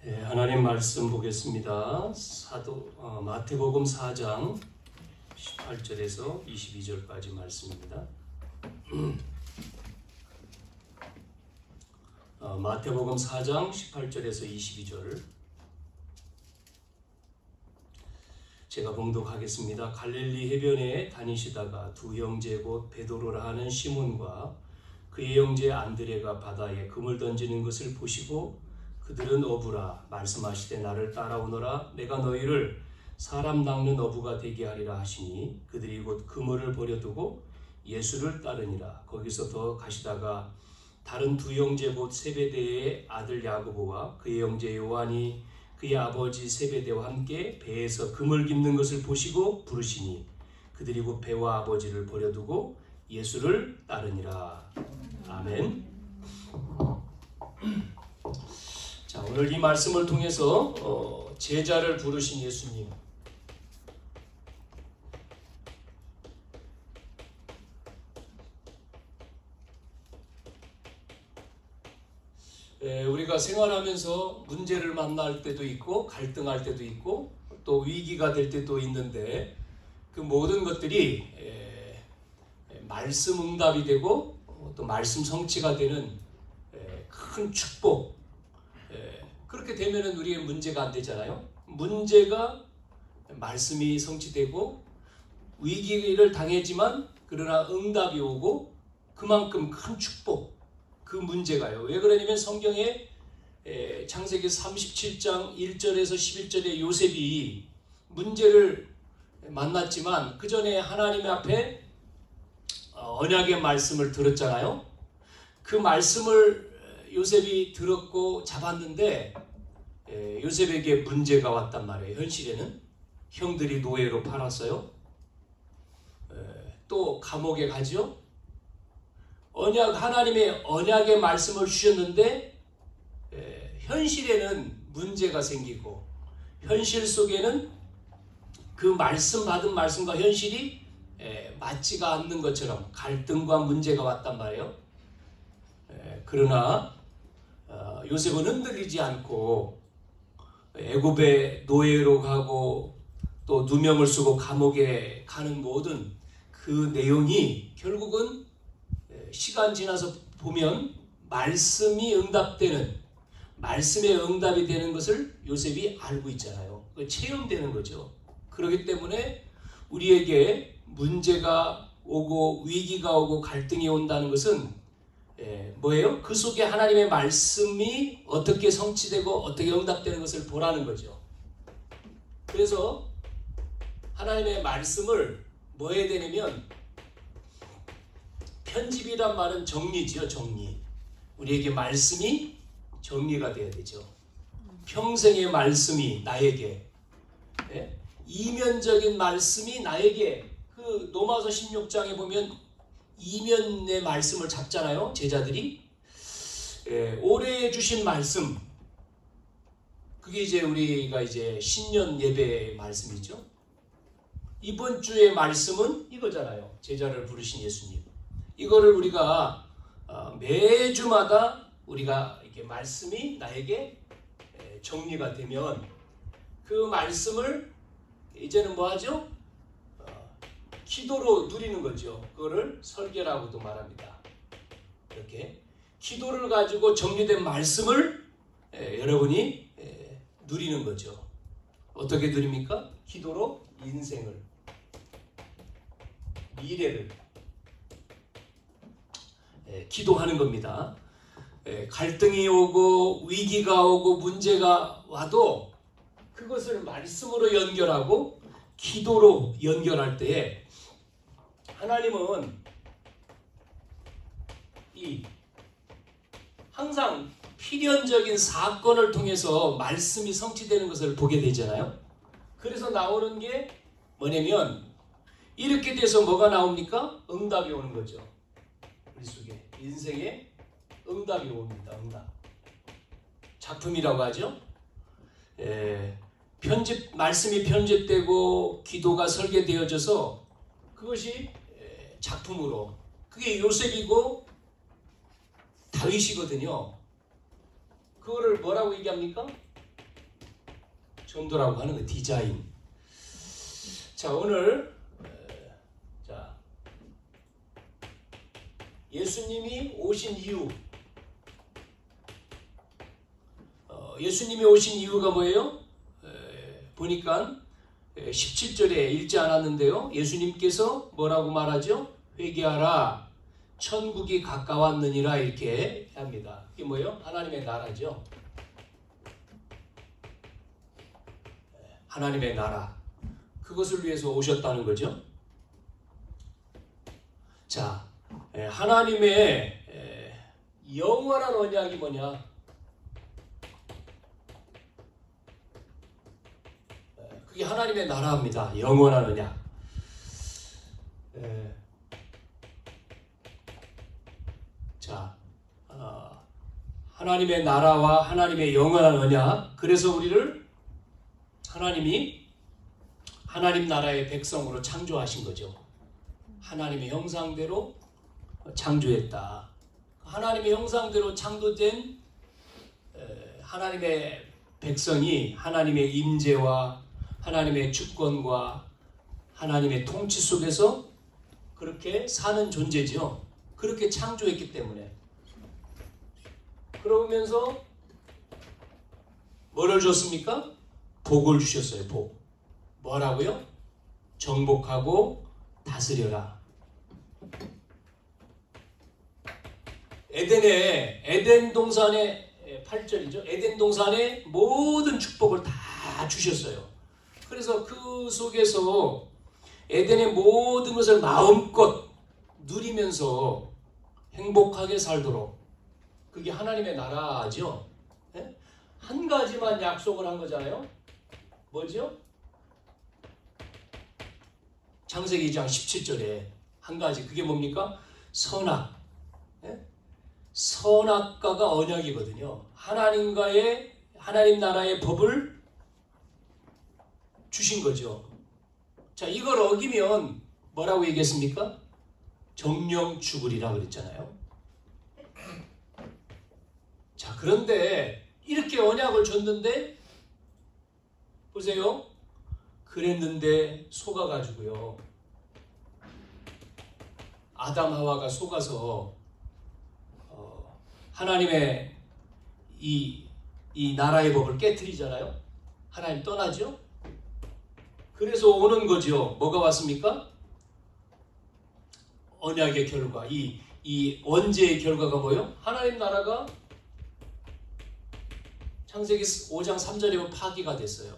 하나님 말씀 보겠습니다. 마태복음 4장 18절에서 22절까지 말씀입니다. 마태복음 4장 18절에서 22절 제가 봉독하겠습니다. 갈릴리 해변에 다니시다가 두 형제 곧 베드로라 하는 시몬과 그의 형제 안드레가 바다에 금을 던지는 것을 보시고 그들은 어부라 말씀하시되 나를 따라오너라 내가 너희를 사람 낚는 어부가 되게 하리라 하시니 그들이 곧 그물을 버려두고 예수를 따르니라. 거기서 더 가시다가 다른 두 형제 곧 세베대의 아들 야고보와 그의 형제 요한이 그의 아버지 세베대와 함께 배에서 금을 깁는 것을 보시고 부르시니 그들이 곧 배와 아버지를 버려두고 예수를 따르니라. 아멘. 자, 오늘 이 말씀을 통해서 제자를 부르신 예수님, 우리가 생활하면서 문제를 만날 때도 있고 갈등할 때도 있고 또 위기가 될 때도 있는데 그 모든 것들이 말씀 응답이 되고 또 말씀 성취가 되는 큰 축복, 그렇게 되면은 우리의 문제가 안 되잖아요. 문제가 말씀이 성취되고 위기를 당했지만 그러나 응답이 오고 그만큼 큰 축복, 그 문제가요. 왜 그러냐면 성경에 창세기 37장 1절에서 11절에 요셉이 문제를 만났지만 그 전에 하나님 앞에 언약의 말씀을 들었잖아요. 그 말씀을 요셉이 들었고 잡았는데 요셉에게 문제가 왔단 말이에요. 현실에는 형들이 노예로 팔았어요. 또 감옥에 가죠. 하나님의 언약의 말씀을 주셨는데 현실에는 문제가 생기고 현실 속에는 그 받은 말씀과 현실이 맞지가 않는 것처럼 갈등과 문제가 왔단 말이에요. 그러나 요셉은 흔들리지 않고 애굽의 노예로 가고 또 누명을 쓰고 감옥에 가는 모든 그 내용이 결국은 시간 지나서 보면 말씀이 응답되는, 말씀의 응답이 되는 것을 요셉이 알고 있잖아요. 체험되는 거죠. 그렇기 때문에 우리에게 문제가 오고 위기가 오고 갈등이 온다는 것은 뭐예요? 그 속에 하나님의 말씀이 어떻게 성취되고 어떻게 응답되는 것을 보라는 거죠. 그래서 하나님의 말씀을 뭐 해야 되냐면, 편집이란 말은 정리지요. 정리. 우리에게 말씀이 정리가 돼야 되죠. 평생의 말씀이 나에게, 이면적인 말씀이 나에게, 그 로마서 16장에 보면 이면의 말씀을 잡잖아요. 제자들이. 올해 주신 말씀, 그게 이제 우리가 이제 신년 예배의 말씀이죠. 이번 주의 말씀은 이거잖아요. 제자를 부르신 예수님. 이거를 우리가 매주마다 우리가 이렇게 말씀이 나에게 정리가 되면 그 말씀을 이제는 뭐 하죠? 기도로 누리는 거죠. 그거를 설계라고도 말합니다. 이렇게 기도를 가지고 정리된 말씀을 여러분이 누리는 거죠. 어떻게 누립니까? 기도로 인생을, 미래를 기도하는 겁니다. 갈등이 오고 위기가 오고 문제가 와도 그것을 말씀으로 연결하고 기도로 연결할 때에 하나님은 항상 필연적인 사건을 통해서 말씀이 성취되는 것을 보게 되잖아요. 그래서 나오는 게 뭐냐면, 이렇게 돼서 뭐가 나옵니까? 응답이 오는 거죠. 우리 속에 인생에 응답이 옵니다. 응답. 작품이라고 하죠. 말씀이 편집되고 기도가 설계되어져서 그것이 작품으로, 그게 요셉이고 다윗이거든요. 그거를 뭐라고 얘기합니까? 편도라고 하는 거 디자인. 자, 오늘 자, 예수님이 오신 이유. 예수님이 오신 이유가 뭐예요? 보니까 17절에 읽지 않았는데요. 예수님께서 뭐라고 말하죠? 회개하라. 천국이 가까웠느니라 이렇게 합니다. 이게 뭐예요? 하나님의 나라죠. 하나님의 나라. 그것을 위해서 오셨다는 거죠. 자, 하나님의 영원한 언약이 뭐냐? 그게 하나님의 나라입니다. 영원한 언약. 자, 하나님의 나라와 하나님의 영원한 언약. 그래서 우리를 하나님이 하나님 나라의 백성으로 창조하신 거죠. 하나님의 형상대로 창조했다. 하나님의 형상대로 창조된 하나님의 백성이 하나님의 임재와 하나님의 주권과 하나님의 통치 속에서 그렇게 사는 존재죠. 그렇게 창조했기 때문에. 그러면서 뭐를 줬습니까? 복을 주셨어요. 복. 뭐라고요? 정복하고 다스려라. 에덴 동산의 8절이죠. 에덴 동산의 모든 축복을 다 주셨어요. 그래서 그 속에서 에덴의 모든 것을 마음껏 누리면서 행복하게 살도록, 그게 하나님의 나라죠. 한 가지만 약속을 한 거잖아요. 뭐죠? 창세기 2장 17절에 한 가지. 그게 뭡니까? 선악. 선악과가 언약이거든요. 하나님 나라의 법을 주신 거죠. 자, 이걸 어기면 뭐라고 얘기했습니까? 정령 죽으리라 그랬잖아요. 자, 그런데 이렇게 언약을 줬는데 보세요. 그랬는데 속아가지고요. 아담 하와가 속아서 하나님의 이 나라의 법을 깨트리잖아요. 하나님 떠나죠. 그래서 오는 거죠. 뭐가 왔습니까? 언약의 결과. 이 언제의 결과가 뭐예요? 하나님 나라가 창세기 5장 3절에 보면 파기가 됐어요.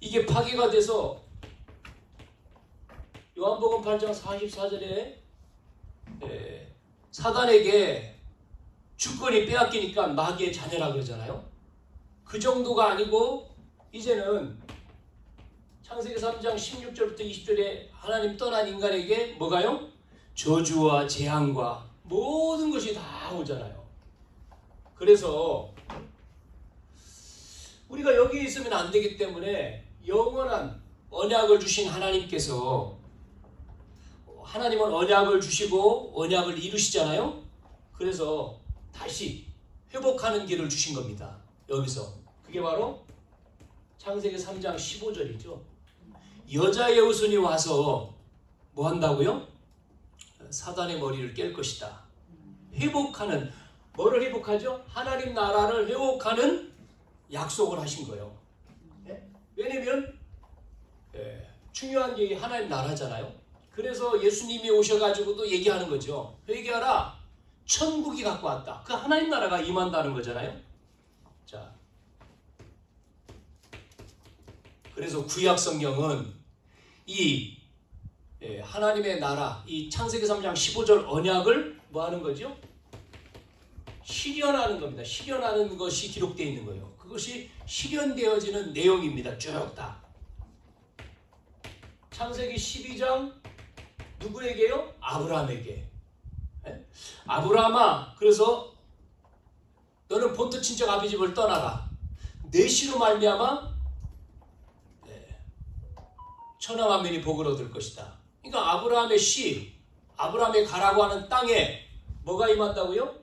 이게 파기가 돼서 요한복음 8장 44절에 사단에게 주권이 빼앗기니까 마귀의 자녀라 그러잖아요. 그 정도가 아니고 이제는 창세기 3장 16절부터 20절에 하나님 떠난 인간에게 뭐가요? 저주와 재앙과 모든 것이 다 오잖아요. 그래서 우리가 여기 있으면 안 되기 때문에 영원한 언약을 주신 하나님께서, 하나님은 언약을 주시고 언약을 이루시잖아요. 그래서 다시 회복하는 길을 주신 겁니다. 여기서. 그게 바로 창세기 3장 15절이죠. 여자의 후손이 와서 뭐 한다고요? 사단의 머리를 깰 것이다. 회복하는, 뭐를 회복하죠? 하나님 나라를 회복하는 약속을 하신 거예요. 왜냐면 중요한 게 하나님 나라잖아요. 그래서 예수님이 오셔가지고도 얘기하는 거죠. 회개하라. 천국이 갖고 왔다. 그 하나님 나라가 임한다는 거잖아요. 자, 그래서 구약 성경은 이 하나님의 나라, 이 창세기 3장 15절 언약을 뭐 하는 거죠? 실현하는 겁니다. 실현하는 것이 기록되어 있는 거예요. 그것이 실현되어지는 내용입니다. 쭉 다. 창세기 12장 누구에게요? 아브라함에게. 아브라함아, 그래서 너는 본토 친척 아비 집을 떠나라. 내 씨로 말미암아 천하 만민이 복을 얻을 것이다. 그러니까 아브라함의 씨, 아브라함의 가라고 하는 땅에 뭐가 임한다고요?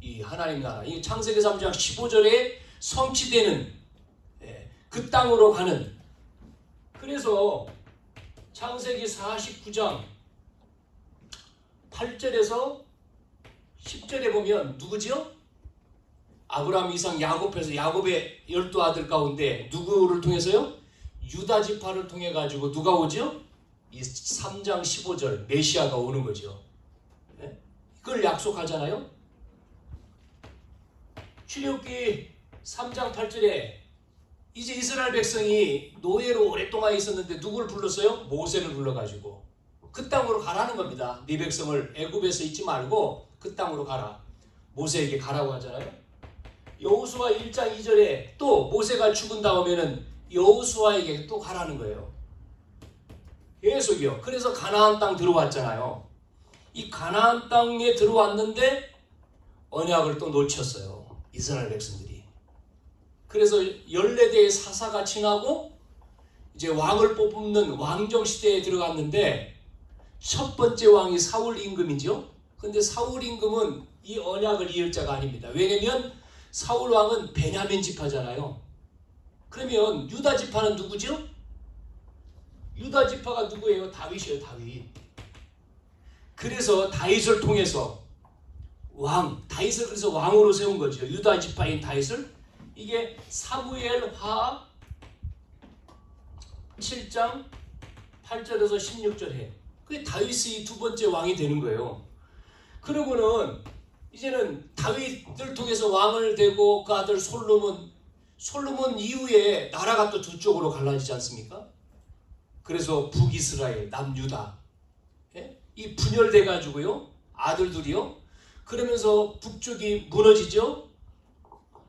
이 하나님 나라. 이 창세기 3장 15절에 성취되는 그 땅으로 가는. 그래서 창세기 49장 8절에서 10절에 보면 누구죠? 아브라함, 이삭, 야곱에서 야곱의 12아들 가운데 누구를 통해서요? 유다 지파를 통해 가지고 누가 오죠? 이 3장 15절 메시아가 오는 거죠. 네? 이걸 약속하잖아요. 출애굽기 3장 8절에 이제 이스라엘 백성이 노예로 오랫동안 있었는데 누굴 불렀어요? 모세를 불러가지고 그 땅으로 가라는 겁니다. 네 백성을 애굽에서 있지 말고 그 땅으로 가라. 모세에게 가라고 하잖아요. 여호수아 1장 2절에 또 모세가 죽은 다음에는 여호수아에게 또 가라는 거예요. 계속이요. 그래서 가나안 땅 들어왔잖아요. 이 가나안 땅에 들어왔는데 언약을 또 놓쳤어요. 이스라엘 백성들이. 그래서 14대의 사사가 지나고 이제 왕을 뽑는 왕정 시대에 들어갔는데 첫 번째 왕이 사울 임금이죠. 근데 사울 임금은 이 언약을 이을 자가 아닙니다. 왜냐면 사울 왕은 베냐민 지파잖아요. 그러면 유다 지파는 누구죠? 유다 지파가 누구예요? 다윗이에요. 다윗. 그래서 다윗을 통해서 다윗을 그래서 왕으로 세운 거죠. 유다 지파인 다윗을. 이게 사무엘하 7장 8절에서 16절에 그게 다윗이 두 번째 왕이 되는 거예요. 그러고는 이제는 다윗을 통해서 왕을 되고 그 아들 솔로몬 이후에 나라가 또 두 쪽으로 갈라지지 않습니까? 그래서 북이스라엘, 남유다 이 분열돼 가지고요. 아들들이요. 그러면서 북쪽이 무너지죠.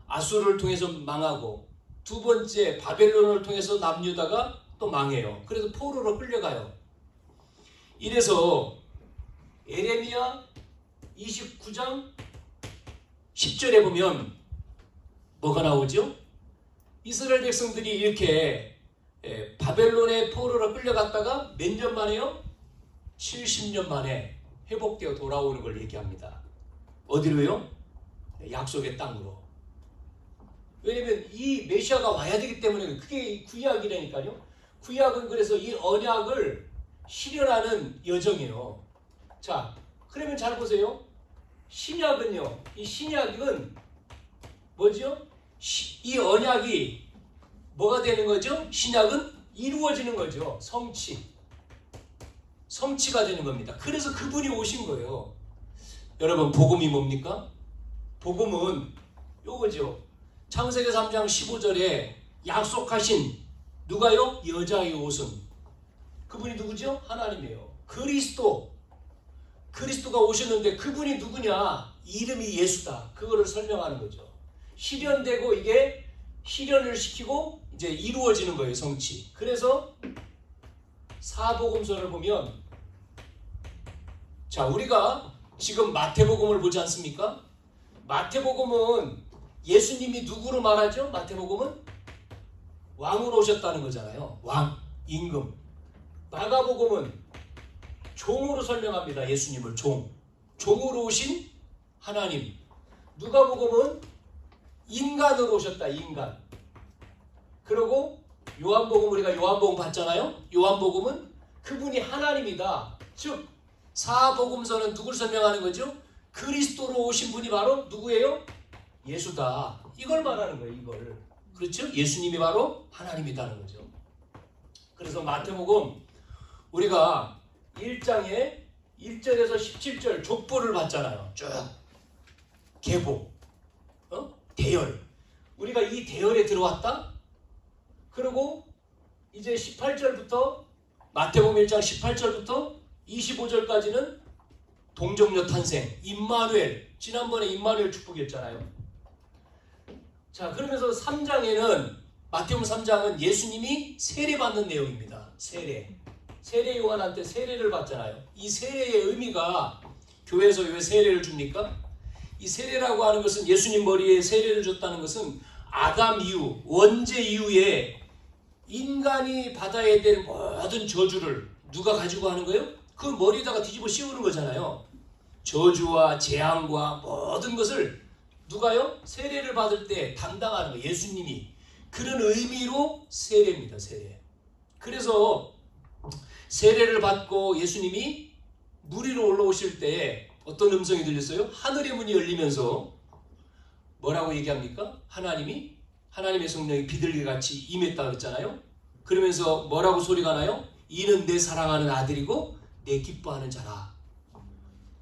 아수르를 통해서 망하고 두 번째 바벨론을 통해서 남유다가 또 망해요. 그래서 포로로 끌려가요. 이래서 에레미야 29장 10절에 보면 뭐가 나오죠? 이스라엘 백성들이 이렇게 바벨론의 포로로 끌려갔다가 몇 년 만에요? 70년 만에 회복되어 돌아오는 걸 얘기합니다. 어디로요? 약속의 땅으로. 왜냐면 이 메시아가 와야 되기 때문에 그게 구약이라니까요. 구약은 그래서 이 언약을 실현하는 여정이에요. 자, 그러면 잘 보세요. 신약은요. 이 신약은 뭐죠? 이 언약이 뭐가 되는 거죠? 신약은 이루어지는 거죠. 성취가 되는 겁니다. 그래서 그분이 오신 거예요. 여러분, 복음이 뭡니까? 복음은 요거죠. 창세기 3장 15절에 약속하신 누가요? 여자의 옷은. 그분이 누구죠? 하나님이에요. 그리스도가 오셨는데 그분이 누구냐? 이름이 예수다. 그거를 설명하는 거죠. 실현되고 이게 실현을 시키고 이제 이루어지는 거예요. 성취. 그래서 사복음서를 보면 자, 우리가 지금 마태복음을 보지 않습니까? 마태복음은 예수님이 누구로 말하죠? 마태복음은 왕으로 오셨다는 거잖아요. 왕, 임금. 마가복음은 종으로 설명합니다. 예수님을 종으로 오신 하나님. 누가복음은 인간으로 오셨다. 인간. 그리고 요한복음, 우리가 요한복음 봤잖아요. 요한복음은 그분이 하나님이다. 즉 사복음서는 누굴 설명하는 거죠? 그리스도로 오신 분이 바로 누구예요? 예수다. 이걸 말하는 거예요. 이걸. 그렇죠? 예수님이 바로 하나님이다는 거죠. 그래서 마태복음 우리가 1장에 1절에서 17절 족보를 봤잖아요. 쭉 계보, 대열. 우리가 이 대열에 들어왔다. 그리고 이제 18절부터 마태복음 1장 18절부터 25절까지는 동정녀 탄생, 임마누엘. 지난번에 임마누엘 축복이었잖아요. 자, 그러면서 3장에는 마태복음 3장은 예수님이 세례받는 내용입니다. 세례 요한한테 세례를 받잖아요. 이 세례의 의미가 교회에서 왜 세례를 줍니까? 이 세례라고 하는 것은 예수님 머리에 세례를 줬다는 것은 아담 이후, 원죄 이후에 인간이 받아야 될 모든 저주를 누가 가지고 하는 거예요? 그 머리에다가 뒤집어 씌우는 거잖아요. 저주와 재앙과 모든 것을 누가요? 세례를 받을 때 담당하는 거예요. 예수님이. 그런 의미로 세례입니다. 세례. 그래서 세례를 받고 예수님이 물 위로 올라오실 때 어떤 음성이 들렸어요? 하늘의 문이 열리면서 뭐라고 얘기합니까? 하나님의 성령이 비둘기같이 임했다고 했잖아요. 그러면서 뭐라고 소리가 나요? 이는 내 사랑하는 아들이고 내 기뻐하는 자라.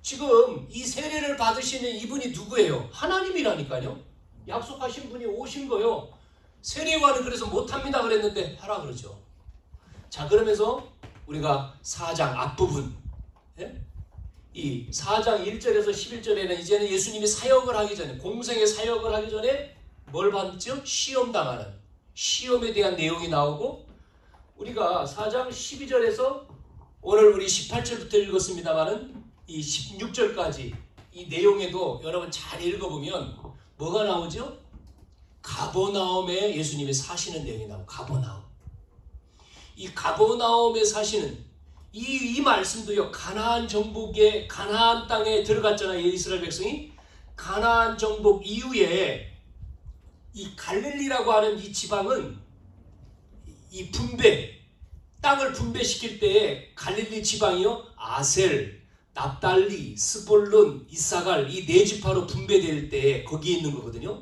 지금 이 세례를 받으시는 이분이 누구예요? 하나님이라니까요. 약속하신 분이 오신 거요. 세례관은 그래서 못합니다 그랬는데 하라 그러죠. 자, 그러면서 우리가 4장 앞부분, 이 4장 1절에서 11절에는 이제는 예수님이 사역을 하기 전에, 공생의 사역을 하기 전에 뭘 받죠? 시험당하는, 시험에 대한 내용이 나오고, 우리가 4장 12절에서 오늘 우리 18절부터 읽었습니다만은 이 16절까지 이 내용에도 여러분 잘 읽어보면 뭐가 나오죠? 가버나움에 예수님이 사시는 내용이 나오고, 가버나움. 이 가버나움에 사시는 이 말씀도요, 가나안 정복에, 가나안 땅에 들어갔잖아요, 이스라엘 백성이. 가나안 정복 이후에 이 갈릴리라고 하는 이 지방은 이 땅을 분배시킬 때에 갈릴리 지방이요, 아셀, 납달리, 스볼론, 이사갈 이 네 지파로 분배될 때 거기에 있는 거거든요.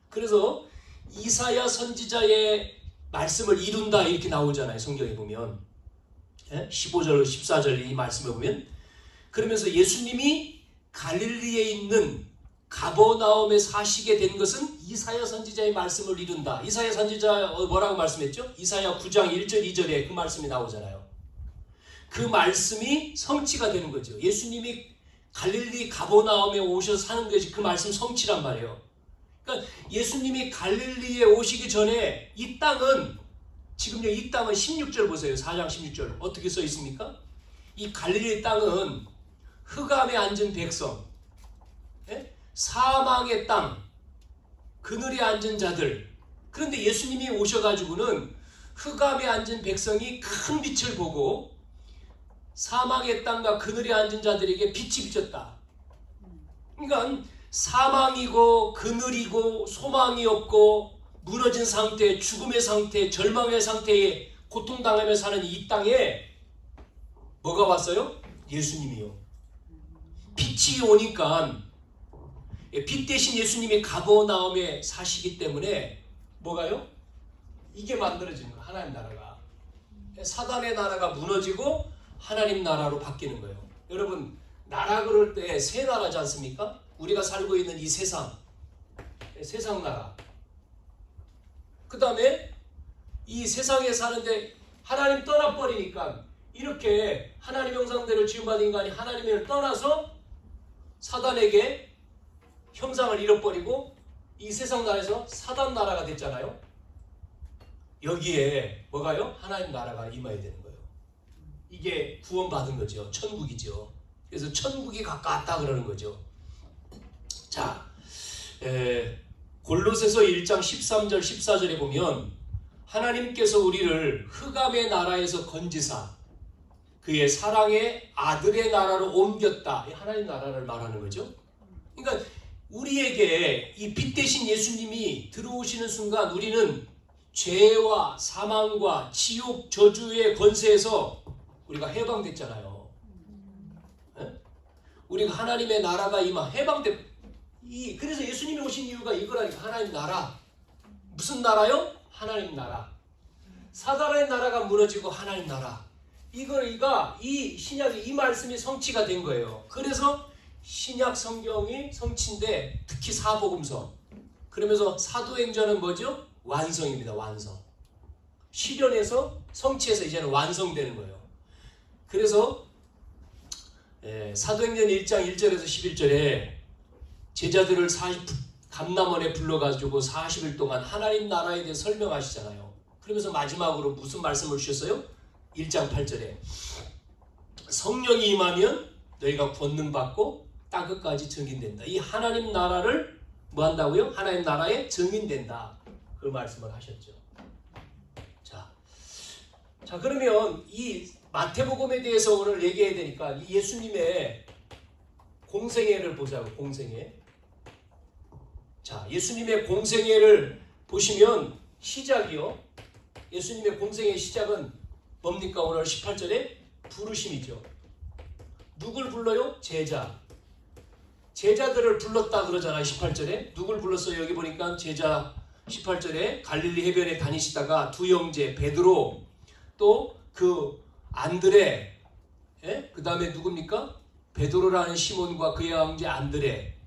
그래서 이사야 선지자의 말씀을 이룬다 이렇게 나오잖아요, 성경에 보면. 15절, 14절 이 말씀을 보면. 그러면서 예수님이 갈릴리에 있는 가버나움에 사시게 된 것은 이사야 선지자의 말씀을 이룬다. 이사야 선지자 뭐라고 말씀했죠? 이사야 9장 1절 2절에 그 말씀이 나오잖아요. 그 말씀이 성취가 되는 거죠. 예수님이 갈릴리 가버나움에 오셔서 사는 것이 그 말씀 성취란 말이에요. 그러니까 예수님이 갈릴리에 오시기 전에 이 땅은, 지금요 이 땅은 16절 보세요. 4장 16절 어떻게 써 있습니까? 이 갈릴리 땅은 흑암에 앉은 백성, 사망의 땅, 그늘에 앉은 자들. 그런데 예수님이 오셔가지고는 흑암에 앉은 백성이 큰 빛을 보고 사망의 땅과 그늘에 앉은 자들에게 빛이 비쳤다. 그러니까 사망이고 그늘이고 소망이 없고 무너진 상태, 죽음의 상태, 절망의 상태에 고통당하며 사는 이 땅에 뭐가 왔어요? 예수님이요. 빛이 오니까, 빛 대신 예수님이 가버나움에 사시기 때문에 뭐가요? 이게 만들어지는 거예요. 하나님 나라가. 사단의 나라가 무너지고 하나님 나라로 바뀌는 거예요. 여러분, 나라 그럴 때 세 나라지 않습니까? 우리가 살고 있는 이 세상 나라. 그 다음에 이 세상에 사는데 하나님 떠나버리니까 이렇게 하나님 형상대로 지음받은 인간이 하나님을 떠나서 사단에게 형상을 잃어버리고 이 세상 나라에서 사단 나라가 됐잖아요. 여기에 뭐가요? 하나님 나라가 임해야 되는 거예요. 이게 구원받은 거죠. 천국이죠. 그래서 천국이 가까웠다 그러는 거죠. 자, 골로새서 1장 13절 14절에 보면 하나님께서 우리를 흑암의 나라에서 건지사 그의 사랑의 아들의 나라로 옮겼다. 하나님 나라를 말하는 거죠. 그러니까 우리에게 이 빛 대신 예수님이 들어오시는 순간 우리는 죄와 사망과 지옥 저주의 권세에서 우리가 해방됐잖아요. 우리가 하나님의 나라가 그래서 예수님이 오신 이유가 이거라니까. 하나님 나라. 무슨 나라요? 하나님 나라. 사단의 나라가 무너지고 하나님 나라. 이거가 이 신약의 이 말씀이 성취가 된 거예요. 그래서 신약 성경이 성취인데 특히 사복음서. 그러면서 사도행전은 뭐죠? 완성입니다. 완성. 실현해서 성취해서 이제는 완성되는 거예요. 그래서 사도행전 1장 1절에서 11절에 제자들을 감람원에 불러가지고 40일 동안 하나님 나라에 대해 설명하시잖아요. 그러면서 마지막으로 무슨 말씀을 주셨어요? 1장 8절에 성령이 임하면 너희가 권능 받고 땅끝까지 증인된다. 이 하나님 나라를 뭐 한다고요? 하나님 나라에 증인된다. 그 말씀을 하셨죠. 자 그러면 이 마태복음에 대해서 오늘 얘기해야 되니까 이 예수님의 공생애를 보자고. 공생애. 자, 예수님의 공생애를 보시면 시작이요. 예수님의 공생의 시작은 뭡니까? 오늘 18절에 부르심이죠. 누굴 불러요? 제자. 제자들을 불렀다 그러잖아요. 18절에. 누굴 불렀어요? 여기 보니까 제자 18절에 갈릴리 해변에 다니시다가 두 형제 베드로 또 그 안드레, 그 다음에 누굽니까? 베드로라는 시몬과 그의 형제 안드레,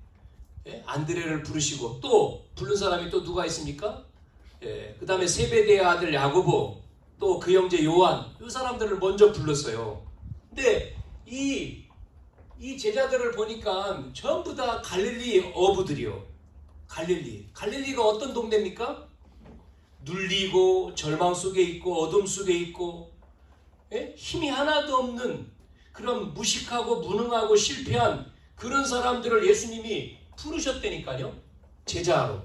안드레를 부르시고 또 부른 사람이 또 누가 있습니까? 그 다음에 세베대의 아들 야고보, 또 그 형제 요한, 이 사람들을 먼저 불렀어요. 근데 이 제자들을 보니까 전부 다 갈릴리 어부들이요. 갈릴리가 어떤 동네입니까? 눌리고 절망 속에 있고 어둠 속에 있고 힘이 하나도 없는 그런 무식하고 무능하고 실패한 그런 사람들을 예수님이 부르셨다니까요. 제자로.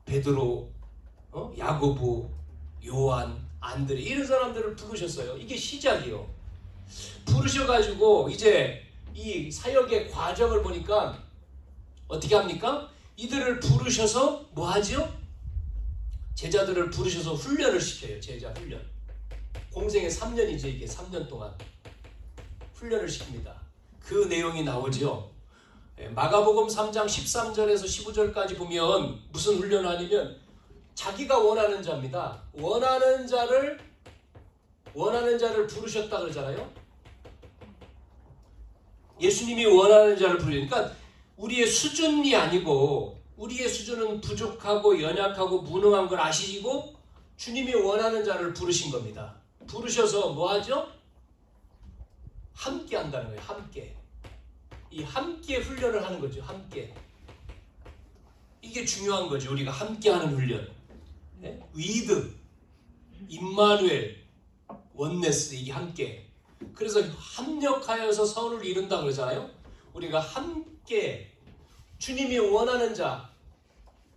베드로, 야고보, 요한, 안드레 이런 사람들을 부르셨어요. 이게 시작이요. 부르셔가지고 이제 이 사역의 과정을 보니까 어떻게 합니까? 이들을 부르셔서 뭐 하죠? 제자들을 부르셔서 훈련을 시켜요. 제자 훈련. 공생의 3년이죠. 이게 3년 동안 훈련을 시킵니다. 그 내용이 나오죠. 마가복음 3장 13절에서 15절까지 보면 무슨 훈련을 하냐면 자기가 원하는 자입니다. 원하는 자를 부르셨다 그러잖아요. 예수님이 원하는 자를 부르니까 우리의 수준이 아니고 우리의 수준은 부족하고 연약하고 무능한 걸 아시고 주님이 원하는 자를 부르신 겁니다. 부르셔서 뭐 하죠? 함께 한다는 거예요. 함께. 이 함께 훈련을 하는 거죠. 함께. 이게 중요한 거죠. 우리가 함께 하는 훈련. 위드, 임마누엘, 원네스 이게 함께. 그래서 합력하여서 선을 이룬다 그러잖아요. 우리가 함께 주님이 원하는 자,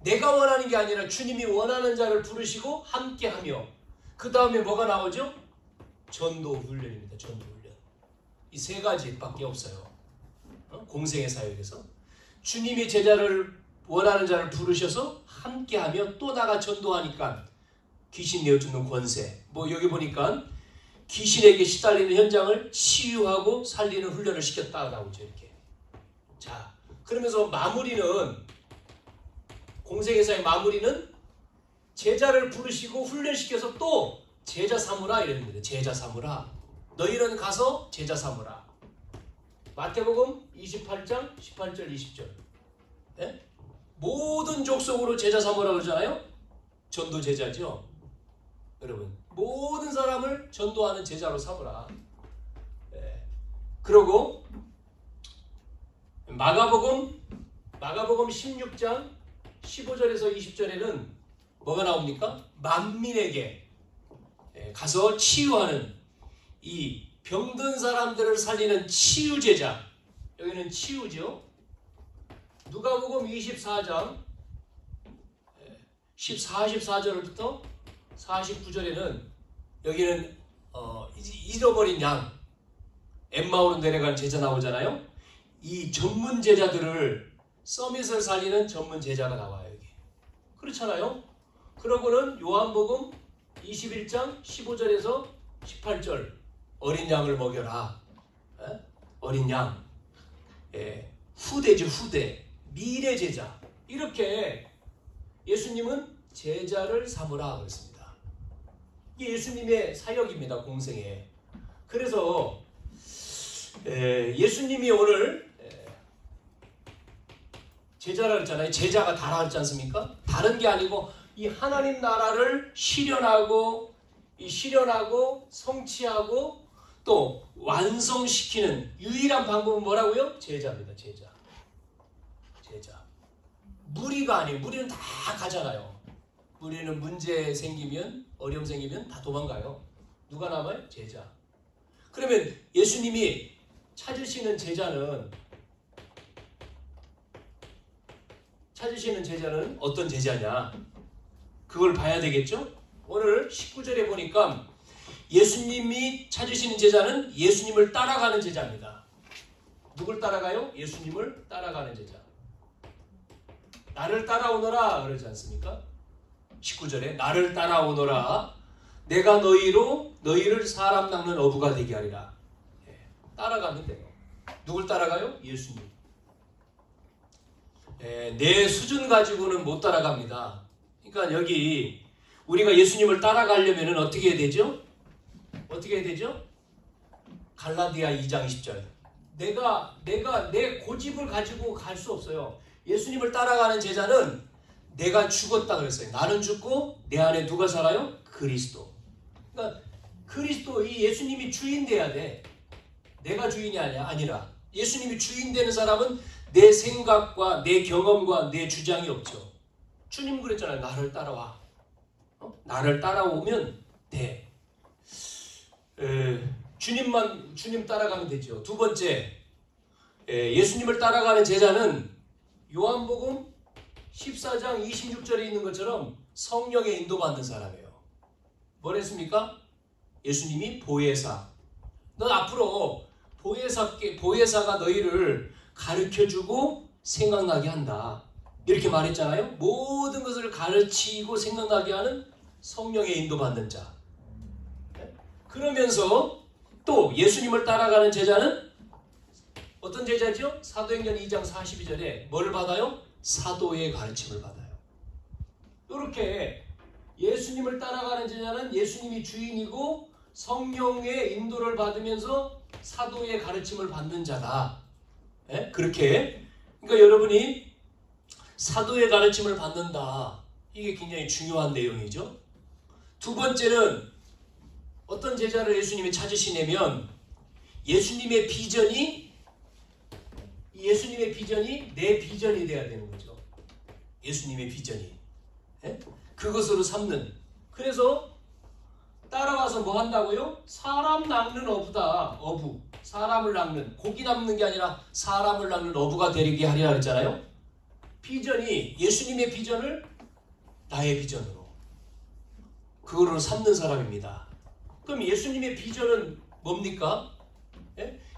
내가 원하는 게 아니라 주님이 원하는 자를 부르시고 함께하며 그 다음에 뭐가 나오죠? 전도 훈련입니다. 전도 훈련. 이 세 가지밖에 없어요. 공생의 사역에서 주님이 제자를 원하는 자를 부르셔서 함께하며 또 나가 전도하니까 귀신 내어주는 권세. 뭐 여기 보니까 귀신에게 시달리는 현장을 치유하고 살리는 훈련을 시켰다 나오죠. 이렇게. 자, 그러면서 마무리는 공생의 사역 마무리는 제자를 부르시고 훈련시켜서 또 제자 삼으라 이랬는데 제자 삼으라. 너희는 가서 제자 삼으라. 마태복음 28장 18절 20절. 네? 모든 족속으로 제자 삼으라 그러잖아요. 전도 제자죠. 여러분 모든 사람을 전도하는 제자로 삼으라. 네. 그리고 마가복음 16장 15절에서 20절에는 뭐가 나옵니까? 만민에게 가서 치유하는 이 병든 사람들을 살리는 치유제자. 여기는 치유죠. 누가복음 24장 14절부터 49절에는 여기는 잃어버린 양 엠마오로 내려간 제자 나오잖아요. 이 전문 제자들을 서밋을 살리는 전문 제자가 나와요. 여기. 그렇잖아요. 그러고는 요한복음 21장 15절에서 18절 어린 양을 먹여라. 어린 양. 후대죠. 후대. 미래 제자. 이렇게 예수님은 제자를 삼으라 그랬습니다. 이게 예수님의 사역입니다. 공생에. 그래서 예수님이 오늘 제자라 그랬잖아요. 제자가 다라 그랬지 않습니까? 다른 게 아니고 이 하나님 나라를 실현하고 성취하고 또 완성시키는 유일한 방법은 뭐라고요? 제자입니다. 제자. 무리가 아니에요. 무리는 다 가잖아요. 무리는 문제 생기면 어려움 생기면 다 도망가요. 누가 남아요? 제자. 그러면 예수님이 찾으시는 제자는 어떤 제자냐? 그걸 봐야 되겠죠? 오늘 19절에 보니까 예수님이 찾으시는 제자는 예수님을 따라가는 제자입니다. 누굴 따라가요? 예수님을 따라가는 제자. 나를 따라오너라 그러지 않습니까? 19절에 나를 따라오너라. 내가 너희를 사람 낚는 어부가 되게 하리라. 따라가면 돼요. 누굴 따라가요? 예수님. 내 수준 가지고는 못 따라갑니다. 그러니까 여기 우리가 예수님을 따라가려면 어떻게 해야 되죠? 어떻게 해야 되죠? 갈라디아 2장 20절. 내가 내 고집을 가지고 갈 수 없어요. 예수님을 따라가는 제자는 내가 죽었다 그랬어요. 나는 죽고 내 안에 누가 살아요? 그리스도. 그러니까 그리스도, 이 예수님이 주인 돼야 돼. 내가 주인이 아니라 예수님이 주인 되는 사람은 내 생각과 내 경험과 내 주장이 없죠. 주님 그랬잖아요. 나를 따라와. 나를 따라오면 돼. 주님 따라가면 되죠. 두 번째, 예수님을 따라가는 제자는 요한복음 14장 26절에 있는 것처럼 성령의 인도받는 사람이에요. 뭐랬습니까? 예수님이 보혜사. 넌 앞으로 보혜사가 너희를 가르쳐주고 생각나게 한다. 이렇게 말했잖아요. 모든 것을 가르치고 생각나게 하는 성령의 인도받는 자. 그러면서 또 예수님을 따라가는 제자는 어떤 제자죠? 사도행전 2장 42절에 뭐를 받아요? 사도의 가르침을 받아요. 이렇게 예수님을 따라가는 제자는 예수님이 주인이고 성령의 인도를 받으면서 사도의 가르침을 받는 자다. 그렇게. 그러니까 여러분이 사도의 가르침을 받는다. 이게 굉장히 중요한 내용이죠. 두 번째는 어떤 제자를 예수님이 찾으시냐면 예수님의 비전이 내 비전이 돼야 되는 거죠. 예수님의 비전이. 그것으로 삼는. 그래서 따라와서 뭐 한다고요? 사람 낚는 어부다. 어부. 사람을 낚는. 고기 낚는 게 아니라 사람을 낚는 어부가 되게 하리라 그랬잖아요. 비전이 예수님의 비전을 나의 비전으로. 그거를 삼는 사람입니다. 그럼 예수님의 비전은 뭡니까?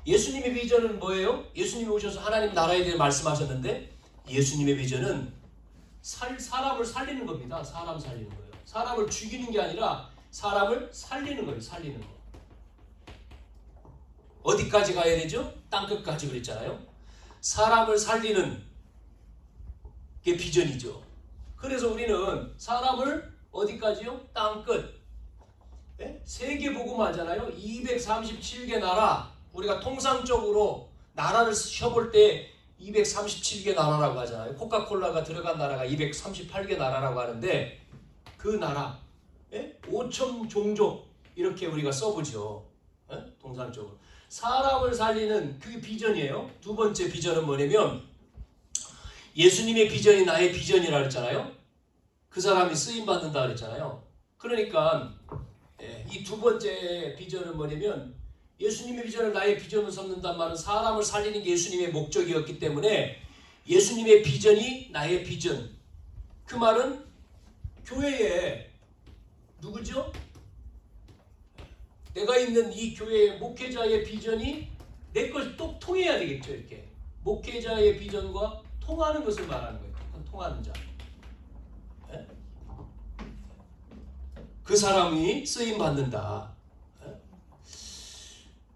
예수님의 비전은 뭐예요? 예수님이 오셔서 하나님 나라에 대해 말씀하셨는데 예수님의 비전은 사람을 살리는 겁니다. 사람 살리는 거예요. 사람을 죽이는 게 아니라 사람을 살리는 거예요. 살리는 거. 어디까지 가야 되죠? 땅끝까지 그랬잖아요. 사람을 살리는 게 비전이죠. 그래서 우리는 사람을 어디까지요? 땅끝. 세계복음 하잖아요. 237개 나라. 우리가 통상적으로 나라를 쉬어볼 때 237개 나라라고 하잖아요. 코카콜라가 들어간 나라가 238개 나라라고 하는데 그 나라 5천 종족 이렇게 우리가 써보죠. 통상적으로. 사람을 살리는 그게 비전이에요. 두 번째 비전은 뭐냐면 예수님의 비전이 나의 비전이라 그랬잖아요. 그 사람이 쓰임받는다 그랬잖아요. 그러니까 이 두 번째 비전은 뭐냐면 예수님의 비전을 나의 비전으로 삼는단 말은 사람을 살리는 게 예수님의 목적이었기 때문에 예수님의 비전이 나의 비전. 그 말은 교회에 누구죠? 내가 있는 이 교회의 목회자의 비전이 내 것이 또 통해야 되겠죠. 이렇게 목회자의 비전과 통하는 것을 말하는 거예요. 통하는 자. 그 사람이 쓰임받는다.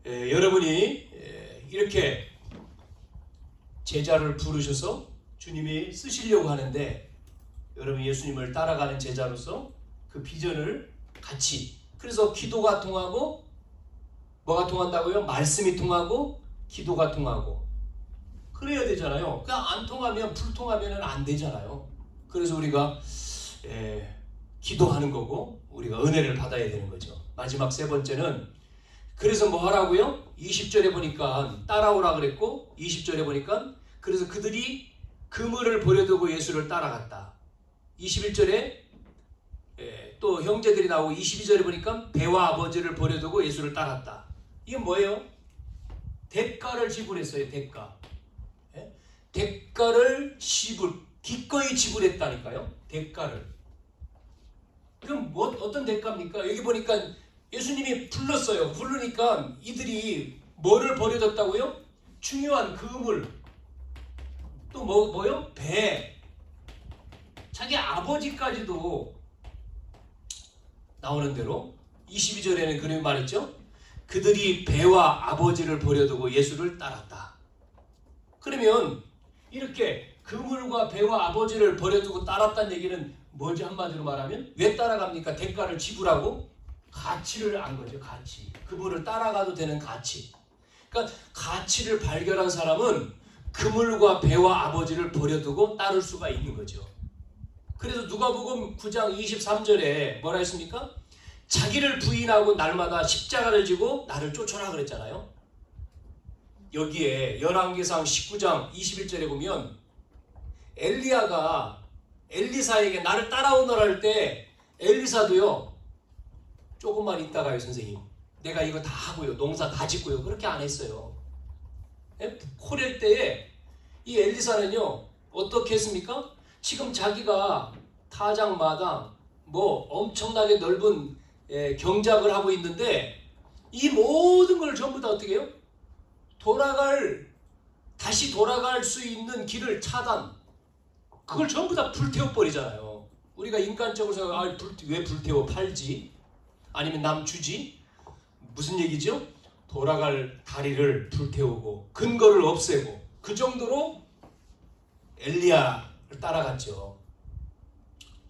여러분이 이렇게 제자를 부르셔서 주님이 쓰시려고 하는데 여러분 예수님을 따라가는 제자로서 그 비전을 같이 그래서 기도가 통하고 뭐가 통한다고요? 말씀이 통하고 기도가 통하고 그래야 되잖아요. 그냥 안 통하면 불통하면 안 되잖아요. 그래서 우리가 기도하는 거고 우리가 은혜를 받아야 되는 거죠. 마지막 세 번째는 그래서 뭐 하라고요? 20절에 보니까 따라오라 그랬고 20절에 보니까 그래서 그들이 그물을 버려두고 예수를 따라갔다. 21절에 또 형제들이 나오고 22절에 보니까 배와 아버지를 버려두고 예수를 따랐다. 이게 뭐예요? 대가를 지불했어요. 대가를 기꺼이 지불했다니까요. 대가를. 그럼 어떤 대가입니까? 여기 보니까 예수님이 불렀어요. 부르니까 이들이 뭐를 버려뒀다고요? 중요한 그물. 또 뭐요? 배. 자기 아버지까지도 나오는 대로 22절에는 그렇게 말했죠. 그들이 배와 아버지를 버려두고 예수를 따랐다. 그러면 이렇게 그물과 배와 아버지를 버려두고 따랐다는 얘기는 뭐지? 한마디로 말하면 왜 따라갑니까? 대가를 지불하고 가치를 안 거죠. 가치. 그물을 따라가도 되는 가치. 그러니까 가치를 발견한 사람은 그물과 배와 아버지를 버려두고 따를 수가 있는 거죠. 그래서 누가복음 9장 23절에 뭐라 했습니까? 자기를 부인하고 날마다 십자가를 지고 나를 쫓아라 그랬잖아요. 여기에 열왕기상 19장 21절에 보면 엘리야가 엘리사에게 나를 따라오너라 할 때 엘리사도요, 조금만 있다가요 선생님, 내가 이거 다 하고요, 농사 다 짓고요, 그렇게 안 했어요. 코렐 때에 이 엘리사는요 어떻게 했습니까? 지금 자기가 타작마당 뭐 엄청나게 넓은 경작을 하고 있는데 이 모든 걸 전부 다 어떻게 해요? 다시 돌아갈 수 있는 길을 차단, 그걸 전부 다 불태워버리잖아요. 우리가 인간적으로 생각하면 왜 불태워 팔지? 아니면 남 주지? 무슨 얘기죠? 돌아갈 다리를 불태우고 근거를 없애고 그 정도로 엘리야를 따라갔죠.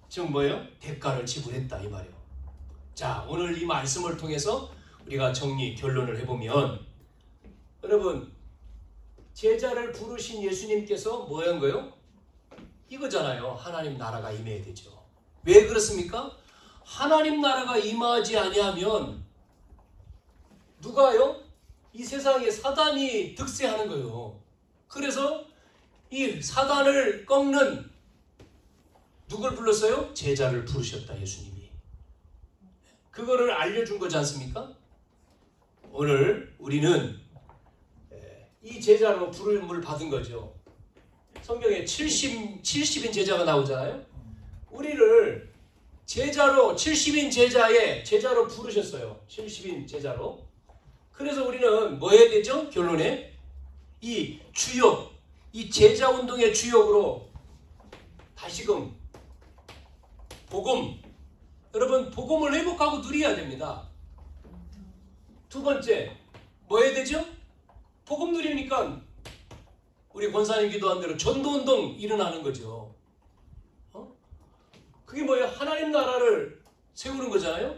지금 뭐예요? 대가를 지불했다 이 말이에요. 자, 오늘 이 말씀을 통해서 우리가 결론을 해보면, 여러분 제자를 부르신 예수님께서 뭐 한 거예요? 이거잖아요. 하나님 나라가 임해야 되죠. 왜 그렇습니까? 하나님 나라가 임하지 아니하면 누가요? 이 세상에 사단이 득세하는 거예요. 그래서 이 사단을 꺾는 누굴 불렀어요? 제자를 부르셨다 예수님이. 그거를 알려준 거지 않습니까? 오늘 우리는 이 제자로 부름을 받은 거죠. 성경에 70인 제자가 나오잖아요. 우리를 제자로 70인 제자로 부르셨어요. 70인 제자로. 그래서 우리는 뭐 해야 되죠? 결론에 이 주역, 이 제자 운동의 주역으로 다시금 복음, 여러분 복음을 회복하고 누려야 됩니다. 두 번째 뭐 해야 되죠? 복음 누리니까 우리 권사님 기도한 대로 전도운동 일어나는 거죠. 그게 뭐예요? 하나님 나라를 세우는 거잖아요.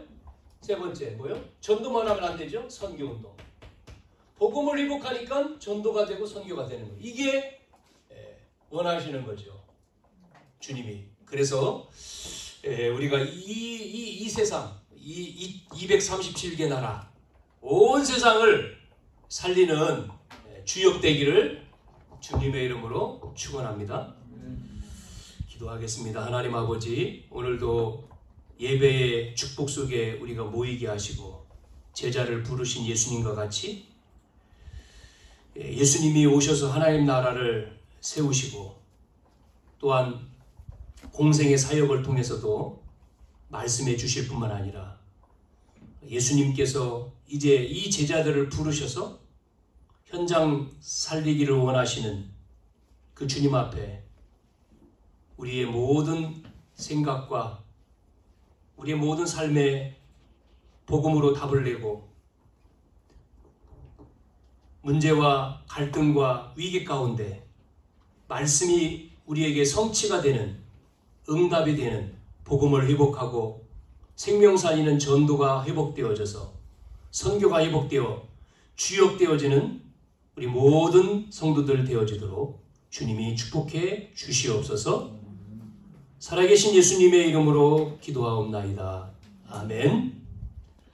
세 번째 뭐예요? 전도만 하면 안 되죠. 선교운동. 복음을 회복하니까 전도가 되고 선교가 되는 거예요. 이게 원하시는 거죠. 주님이. 그래서 우리가 이 세상, 이 237개 나라, 온 세상을 살리는 주역되기를 주님의 이름으로 축원합니다. 기도하겠습니다. 하나님 아버지, 오늘도 예배의 축복 속에 우리가 모이게 하시고 제자를 부르신 예수님과 같이 예수님이 오셔서 하나님 나라를 세우시고 또한 공생의 사역을 통해서도 말씀해 주실 뿐만 아니라 예수님께서 이제 이 제자들을 부르셔서 현장 살리기를 원하시는 그 주님 앞에 우리의 모든 생각과 우리의 모든 삶에 복음으로 답을 내고 문제와 갈등과 위기 가운데 말씀이 우리에게 성취가 되는, 응답이 되는 복음을 회복하고 생명 살리는 전도가 회복되어져서 선교가 회복되어 주역되어지는 우리 모든 성도들 되어지도록 주님이 축복해 주시옵소서. 살아계신 예수님의 이름으로 기도하옵나이다. 아멘.